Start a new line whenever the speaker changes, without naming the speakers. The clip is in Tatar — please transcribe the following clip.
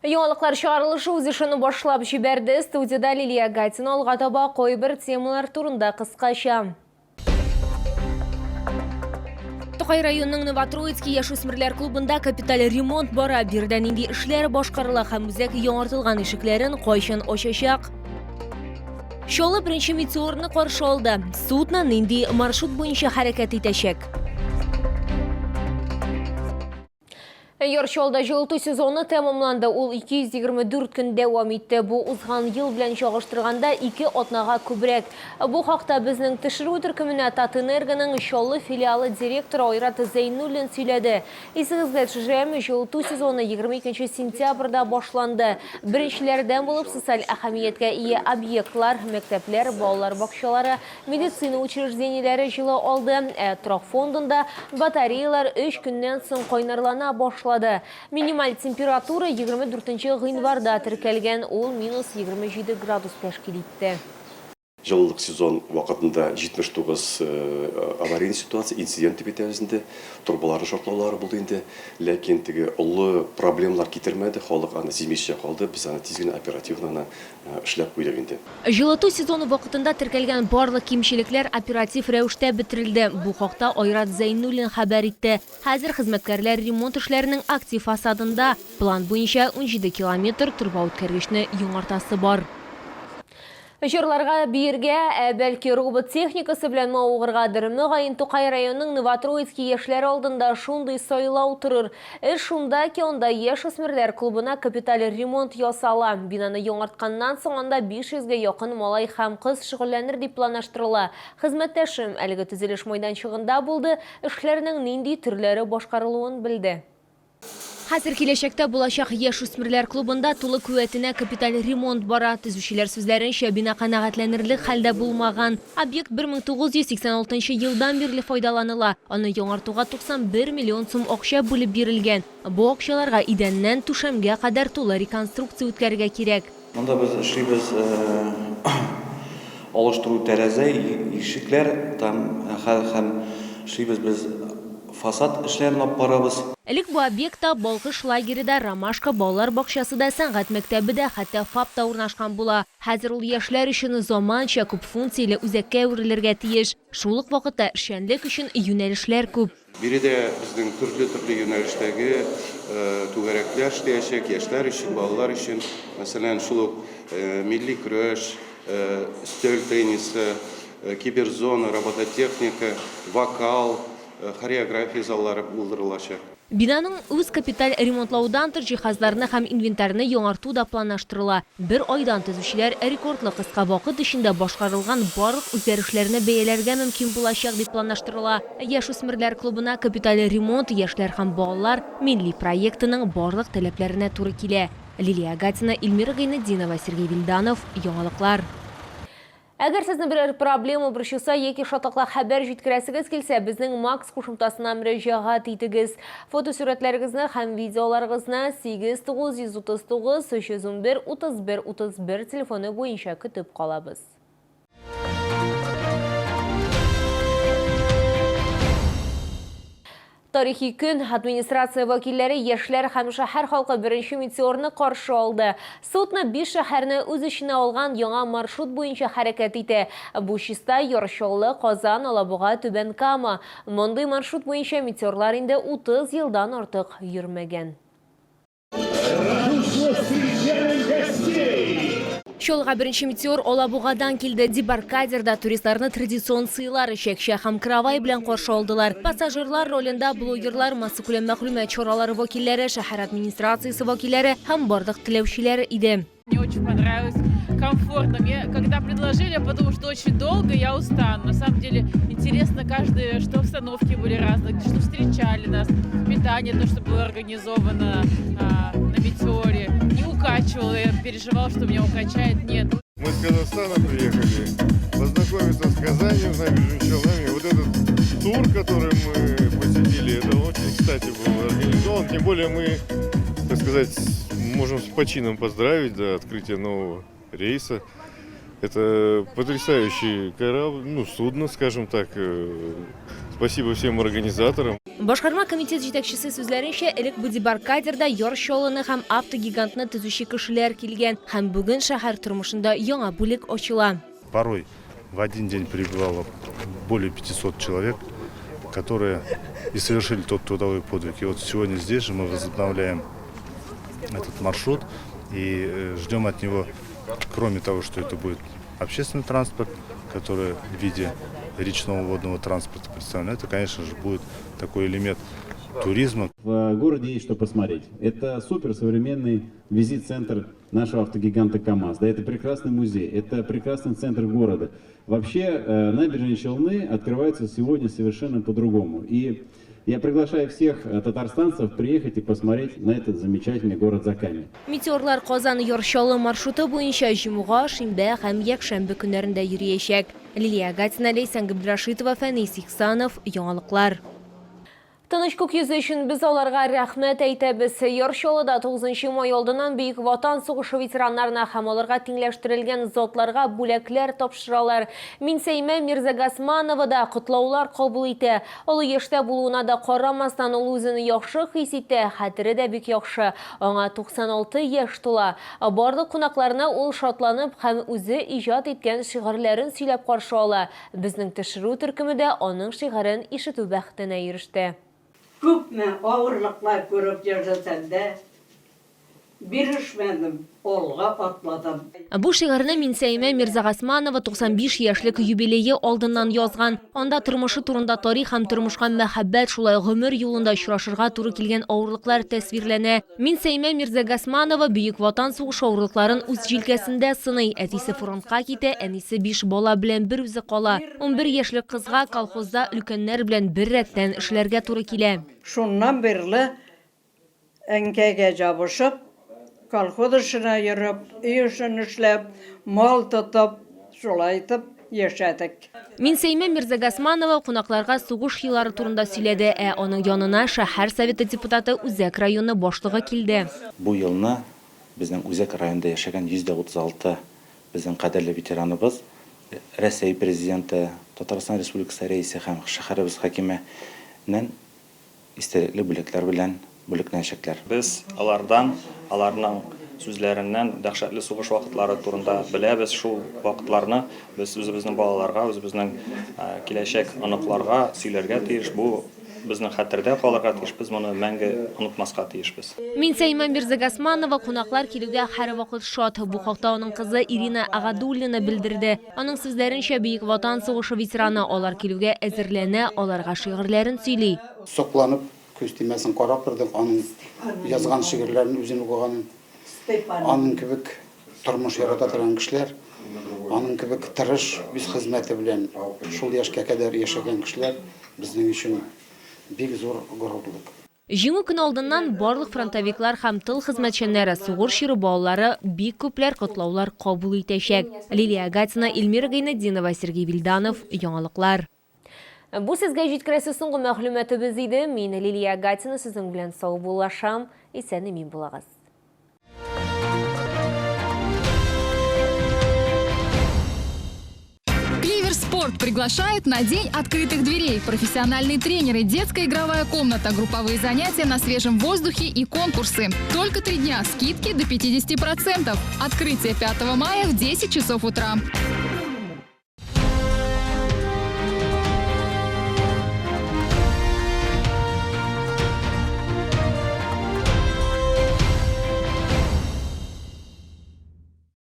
Яңалыклар чыгарылышы үз ишин башлап җибәрде. Студияда Лилия Гатина алга таба кайбер темалар турында кыскача. Тукай районының Новотроицкий яшүсмерләр клубында капиталь ремонт бара. Бирдән инде эшләр башкарыла һәм үзәк яңартылган ишекләрен кайчан ачачак. Шолы беренче метеорны каршы алды. Судно нинди маршрут буенча хәрәкәт итәчәк? Ярчалда жылыту сезоны тәмамланды. Ул 224 көн дәвам итте. Бу узган ел белән чагыштырганда 2 атнага күбрәк. Бу хакта безнең төшерү төркеменә Татэнергоның Шолы филиалы директоры Айрат Зәйнуллин сөйләде. Исегезгә төшерәм, жылыту сезоны 22 сентябрьдә башланды. Беренчеләрдән булып социаль әһәмияткә ия объектлар, мәктәпләр, балалар бакчалары, медицина учреждениеләре җылы алды. Торак фондында батареялар 3 көннән соң кайнарлана башлады. Минималь температура 24 гыйнварда теркәлгән, ул -27 градус тәшкил итте.
Жылылык сезон вакытында 79 аварийный ситуация, инцидент битәбезендә турбалары шартлаулары булды инде, ләкин теге олы проблемалар китермәде, халык аны сизмичә калды, без аны тиз генә оперативно эшләп куйдык инде.
Жылыту сезоны вакытында теркәлгән барлык кимчелекләр оператив рәвештә бетерелде. Бу хакта Айрат Зәйнуллин хәбәр итте. Хәзер хезмәткәрләр ремонт эшләренең актив фасадында. План буенча 17 километр турба үткәргечне яңартасы бар. Җырларга биергә, бәлки робот техникасы белән мавыгыргадыр. Мөгаен Тукай районының Новотроицкий яшьләр алдында шундый сайлау торыр. Шунда ки анда яшүсмерләр клубына капиталь ремонт ясала. Бинаны яңартканнан соң анда 500-гә якын малай һәм кыз шөгыльләнер дип планлаштырыла. Хезмәттәшем әлеге төзелеш мәйданчыгында булды, эшләрнең нинди төрләре башкарылуын белде. Хәзер киләчәктә булачак яшүсмерләр клубында тулы куәтенә капиталь ремонт бара. Төзүчеләр сүзләренчә, бина канәгатьләнерлек хәлдә булмаган. Объект 1986 елдан бирле файдаланыла. Аны яңартуга 91 миллион сум акча бүлеп бирелгән. Бу акчаларга идәннән түшәмгә кадәр тулы реконструкция үткәрергә кирәк.
Монда без эшлибез алыштыру тәрәзә, ишекләр һәм эшлибез без фасад эшләрен алып барабыз.
Элек бу объектта Балкыш лагерida, Ромашка балалар бакчасында, сәнгать мәктәбендә, хәтта ФАПта урнашкан була. Хәзер ул яшьләр өчен заманча күп функцияле үзәккә әверелергә тиеш. Шул ук вакытта эшчәнлек өчен юнәлешләр күп.
Биредә безнең төрле юнәлештәге түгәрәкләр эшләячәк, яшьләр өчен, балалар өчен. Мәсәлән, шул ук милли көрәш, өстәл теннисы, киберзона, робототехника, вокал, хореография заллары булдырылачак.
Бинаның үз капиталь ремонтлаудан төр җиһазларны һәм инвентарны яңарту да планлаштырыла. Бер айдан төзүчеләр рекордлы кыска вакыт эчендә башкарылган барлык үзгәрешләрне бәяләргә мөмкин булачак дип планлаштырыла. Яшүсмерләр клубына капиталь ремонт яшьләр һәм балалар милли проектының барлык таләпләренә туры килә. Лилия Гатина, Эльмира Гайнетдинова, Сергей Вильданов, Яңалыклар. Әгәр сезне берәр проблема борчыса яки шатлыклы хәбәр җиткерәсегез килсә, безнең Макс кушымтасына мөрәҗәгать итегез. Фотосурәтләрегезне һәм видеоларыгызны 8939 311 31 31 телефоны буенча көтеп калабыз. Тарихи көн администрация вәкилләре яшьләр һәм шәһәр халкы беренче метеорны каршы алды. Судно 5 шәһәрне үз эченә алган яңа маршрут буенча хәрәкәт итә. Бу чиста Ярчаллы, Казан, Алабуга, Түбән Кама. Мондый маршрут буенча метеорлар инде 30 елдан артык йөрмәгән. Шолга беренче метеор Алабугадан килде. Дебаркадерда туристларны традицион сыйлар, чәкчә һәм кровай белән каршы алдылар. Пассажирлар ролендә блогерлар, массакүләм мәгълүмат чаралары вәкилләре, шәһәр администрациясе вәкилләре һәм барлык теләүчеләр иде.
Мне очень понравилось, комфортно. Когда предложили, я подумала, что очень долго я устану. На самом деле интересно каждое, что обстановки были разные, что встречали нас, питание, то, что было организовано на метеоре. Не укачивало, я переживала, что меня укачает. Нет.
Мы с Казахстана приехали познакомиться с Казанью, с набережными Челнами. Вот этот тур, который мы посетили, это очень, кстати, был организован. Тем более мы, так сказать, можем с почином поздравить до открытия нового рейса. Это потрясающий корабль, судно, скажем так. Спасибо всем организаторам.
Башкарма комитет жетекчиси сүзләренчә, элек бу дебаркадерда яр чалыны һәм автогигантны төзүче кешеләр килгән һәм бүген шәһәр тормышында яңа бүлек ачыла.
Порой в один день прибывало более 500 человек, которые и совершили тот трудовой подвиг. И вот сегодня здесь же мы возобновляем этот маршрут и ждем от него, кроме того, что это будет общественный транспорт, который в виде речного водного транспорта представлен, это, конечно же, будет такой элемент туризма.
В городе есть что посмотреть. Это суперсовременный визит-центр нашего автогиганта КАМАЗ. Да, это прекрасный музей, это прекрасный центр города. Вообще, набережные Челны открываются сегодня совершенно по-другому. И я приглашаю всех татарстанцев приехать и посмотреть на этот замечательный город Заками.
Метеорлар Казан Яршалы маршруты буенча җомга, шимбә һәм якшәмбе көннәрендә йөриячәк. Лилия Гатина, Лейсан Габдрашитова, Фәнис Ихсанов, яңалыклар. Тыныч күк йөзе өчен без аларга рәхмәт әйтәбез. Яршалыда 9 май алдыннан Бөек Ватан сугышы ветераннарына һәм аларга тиңләштерелгән затларга бүләкләр тапшыралар. Минсәймә Мирзагасманова да котлаулар кабул итә. Олы яшьтә булуына да карамастан ул үзен яхшы хис итә, хәтере дә бик яхшы. Аңа 96 яшь тула. Барлык кунакларына ул шатланып һәм үзе иҗат иткән шигырьләрен сөйләп каршы ала. Безнең төшерү төркеме дә аның шигырен ишетү бәхетенә иреште.
Күпме авырлыклар күреп яшәсәм дә, бирешмәдем, алга атладым.
Бу шигырьне Минсәймә Мирзагасманова 95 яшьлек юбилее алдыннан язган. Анда тормышы турында тарих һәм тормышка мәхәббәт, шулай гомер юлында очрашырга туры килгән авырлыклар тасвирләнә. Минсәймә Мирзагасманова Бөек Ватан сугышы авырлыкларын үз җилкәсендә сыный. Әтисе фронтка китә, әнисе 5 бала белән бер үзе кала. 11 яшьлек кызга колхозда өлкәннәр белән бер рәттән эшләргә туры килә.
Шуннан бирле әнкәгә җабышып, колхоз эшенә йөреп, өй эшен эшләп, мал тотып, шулай итеп яшәдек.
Минсәймә Мирзагасманова кунакларга сугыш еллары турында сөйләде, аның янына шәһәр советы депутаты Үзәк районы башлыгы килде.
Бу елны безнең Үзәк районында яшәгән 136 безнең кадерле ветераныбыз, Россия президенты, Татарстан Республикасы рәисе һәм шәһәребез хакиминен истәлекле бүләкләр белән бүләкләнәчәкләр.
Без алардан, аларның сүзләреннән дәһшәтле сугыш вакытлары турында беләбез. Шул вакытларны без үзебезнең балаларга, үзебезнең киләчәк оныкларга сөйләргә тиеш. Бу безнең хәтердә калырга тиеш. Без моны мәңге онытмаска тиешбез.
Минсәймә Мирзагасманова кунаклар килүгә һәрвакыт шат. Бу хакта аның кызы Ирина Агадуллина белдерде. Аның сүзләренчә, Бөек Ватан сугышы ветераны алар килүгә әзерләнә, аларга шигырьләрен сөйли.
Сокланып, күз тимәсен карап тордык, аның язган шигырьләрен үзен укыганын. Аның кебек тормыш ярата торган кешеләр, аның кебек тырыш үз хезмәте белән шул яшькә кадәр яшәгән кешеләр безнең өчен бик зур горурлык.
Җиңү көн алдыннан барлык фронтовиклар һәм тыл хезмәтчәннәре, сугыш чиры балалары бик күпләр котлаулар кабул итәчәк. Лилия Гатина, Эльмира Гайнетдинова, Сергей Вильданов, яңалыклар. Бу сезгә җиткерәсе соңгы мәгълүматыбыз иде. Мин Лилия Гатина, сезнең белән сау булашам. Исән-имин булагыз.
Спорт приглашает на День открытых дверей. Профессиональные тренеры, детская игровая комната, групповые занятия на свежем воздухе и конкурсы. Только 3 дня, скидки до 50%. Открытие 5 мая в 10 часов утра.